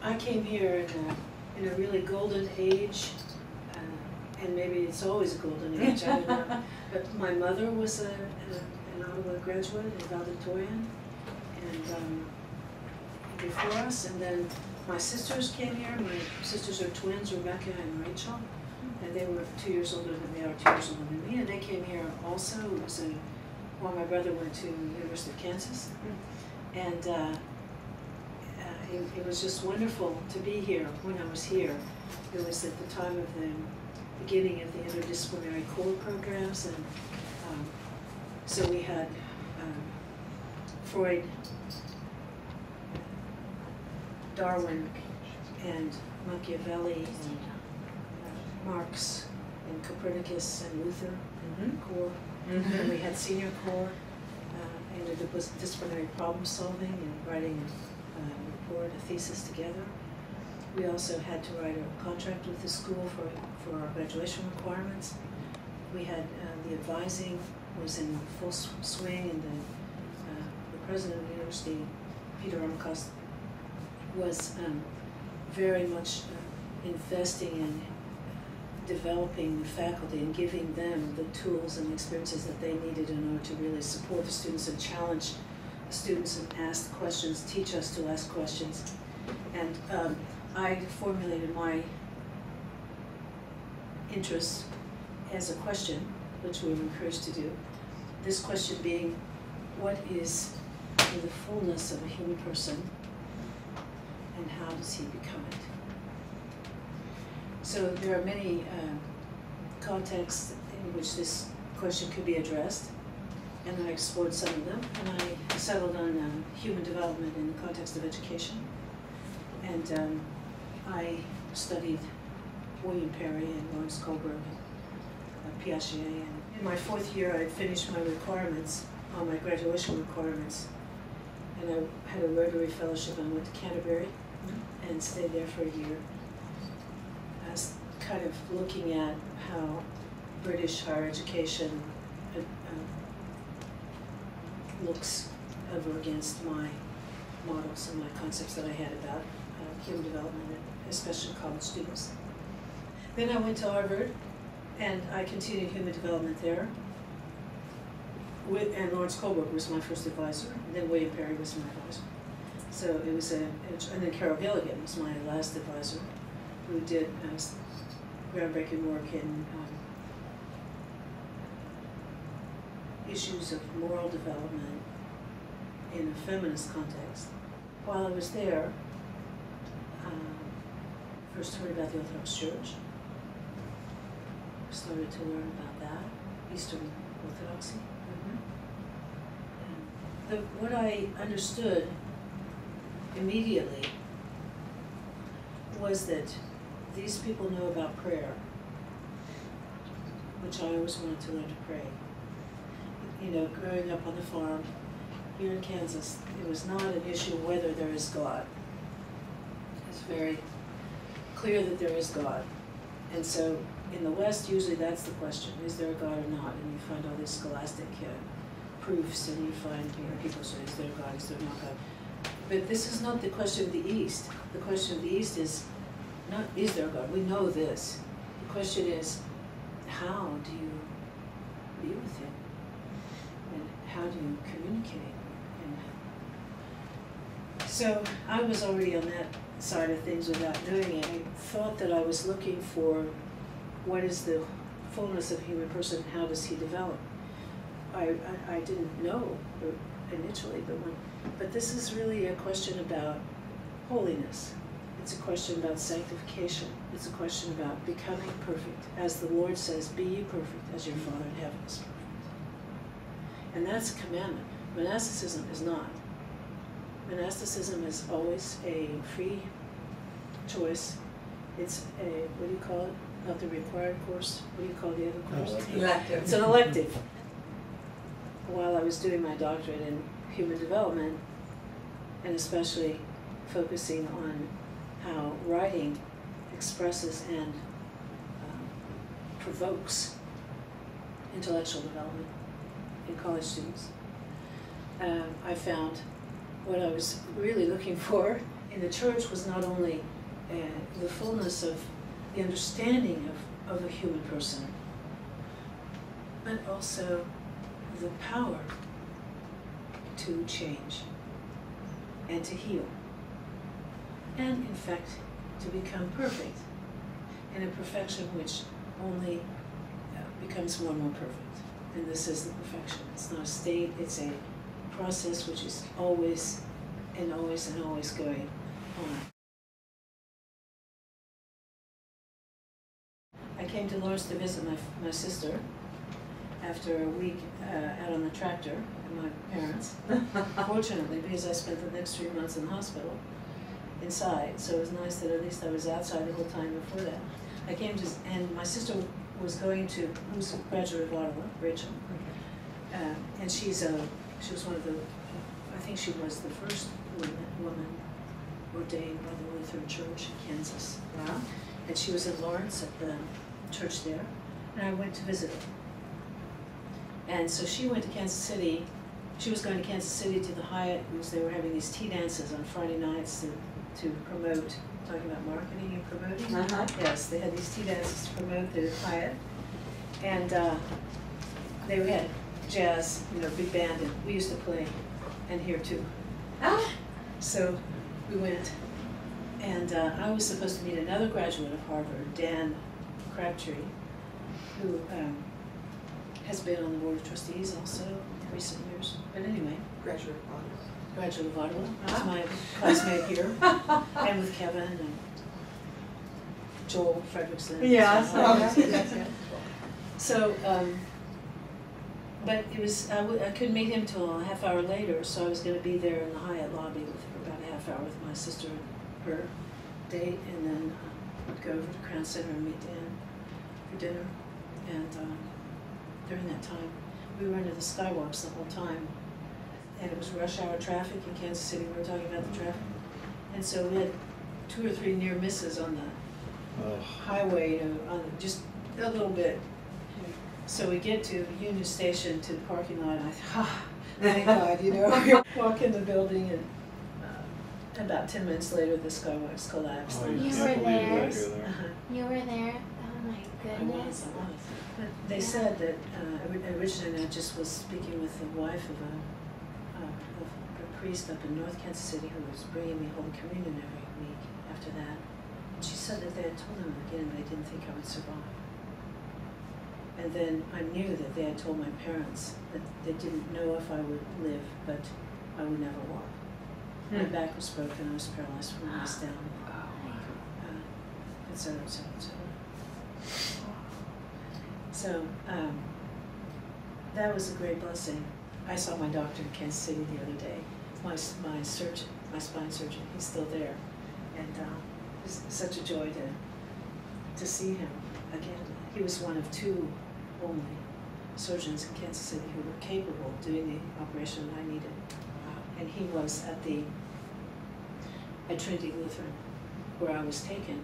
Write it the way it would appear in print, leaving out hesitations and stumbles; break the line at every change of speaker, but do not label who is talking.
I came here in a really golden age, and maybe it's always a golden age, I don't know. But my mother was an Ottawa graduate, a valedictorian, and before us, and then my sisters came here. My sisters are twins, Rebecca and Rachel, and they were 2 years older than they are, 2 years older than me, and they came here also. It was while my brother went to University of Kansas, and it was just wonderful to be here. When I was here, it was at the time of the beginning of the interdisciplinary core programs, and so we had Freud, Darwin, and Machiavelli, and Marx, and Copernicus, and Luther, core. And we had senior core, interdisciplinary problem solving and writing a report, a thesis together. We also had to write a contract with the school for our graduation requirements. We had the advising was in full swing, and the president of the university, Peter Armcost, was very much investing in developing the faculty and giving them the tools and experiences that they needed in order to really support the students and challenge the students and ask questions, teach us to ask questions. And I formulated my interests as a question, which we were encouraged to do. This question being, what is the fullness of a human person, and how does he become it? So there are many contexts in which this question could be addressed, and I explored some of them, and I settled on human development in the context of education. And I studied William Perry and Lawrence Kohlberg and Piaget. And in my 4th year, I finished my requirements, my graduation requirements, and I had a Rotary Fellowship, and I went to Canterbury and stayed there for a year. I was kind of looking at how British higher education looks over against my models and my concepts that I had about human development, especially college students. Then I went to Harvard, and I continued human development there. And Lawrence Kohlberg was my first advisor, and then William Perry was my advisor. So it was and then Carol Gilligan was my last advisor, who did groundbreaking work in issues of moral development in a feminist context. While I was there, first heard about the Orthodox Church, started to learn about that, Eastern Orthodoxy. What I understood immediately was that these people know about prayer, which I always wanted to learn to pray. You know, growing up on the farm here in Kansas, it was not an issue whether there is God. It's very clear that there is God. And so in the West, usually that's the question, is there a God or not? And you find all these scholastic proofs, and you find people say, is there God, is there not God? But this is not the question of the East. The question of the East is not, is there a God? We know this. The question is, how do you be with him? And how do you communicate? And so I was already on that side of things without knowing it. I thought that I was looking for what is the fullness of a human person, how does he develop? I didn't know initially, but this is really a question about holiness. It's a question about sanctification. It's a question about becoming perfect. As the Lord says, be ye perfect as your Father in heaven is perfect. And that's a commandment. Monasticism is not. Monasticism is always a free choice. It's a, what do you call it? Not the required course. What do you call the other course?
Elective.
It's an elective. While I was doing my doctorate in human development, and especially focusing on how writing expresses and provokes intellectual development in college students, I found what I was really looking for in the church was not only the fullness of the understanding of a human person, but also the power to change and to heal, and in fact to become perfect, and a perfection which only becomes more and more perfect. And this is the perfection. It's not a state, it's a process which is always and always and always going on. I came to Lawrence to visit my sister after a week out on the tractor with my parents, fortunately, because I spent the next 3 months in the hospital inside, so it was nice that at least I was outside the whole time before that. I came to, and my sister was going to, who's a graduate of Ottawa, Rachel, and she was one of the, I think she was the first woman ordained by the Lutheran Church in Kansas.
Wow.
And she was in Lawrence at the church there, and I went to visit her. And so she went to Kansas City. She was going to Kansas City to the Hyatt, because they were having these tea dances on Friday nights to promote, talking about marketing and promoting.
Uh-huh.
Yes, they had these tea dances to promote the Hyatt. And they had jazz, big band, and we used to play, and here too.
Ah.
So we went, and I was supposed to meet another graduate of Harvard, Dan Crabtree, who has been on the Board of Trustees also in recent years. But anyway.
Graduate of Ottawa.
Graduate of Ottawa. That's my classmate here. And with Kevin and Joel Fredrickson.
Yes.
So, but it was, I couldn't meet him till a half hour later, so I was going to be there in the Hyatt lobby with her about a half hour with my sister and her date, and then would go over to Crown Center and meet Dan for dinner. And during that time, we were under the skywalks the whole time, and it was rush hour traffic in Kansas City. We were talking about the traffic, and so we had 2 or 3 near misses on the highway, on just a little bit. So we get to Union Station, to the parking lot, and I thought, thank God, we walk in the building, and about 10 minutes later, the skywalks collapsed.
Oh, you were there? You were there? Oh my goodness.
I was. But they said that originally I just was speaking with the wife of a priest up in North Kansas City who was bringing me Holy Communion every week after that. And she said that they had told him again they didn't think I would survive. And then I knew that they had told my parents that they didn't know if I would live, but I would never walk. My back was broken, I was paralyzed from the waist down, et cetera, et cetera, et cetera. So that was a great blessing. I saw my doctor in Kansas City the other day. My surgeon, my spine surgeon, he's still there, and it was such a joy to see him again. He was one of 2 only surgeons in Kansas City who were capable of doing the operation that I needed, and he was at Trinity Lutheran, where I was taken.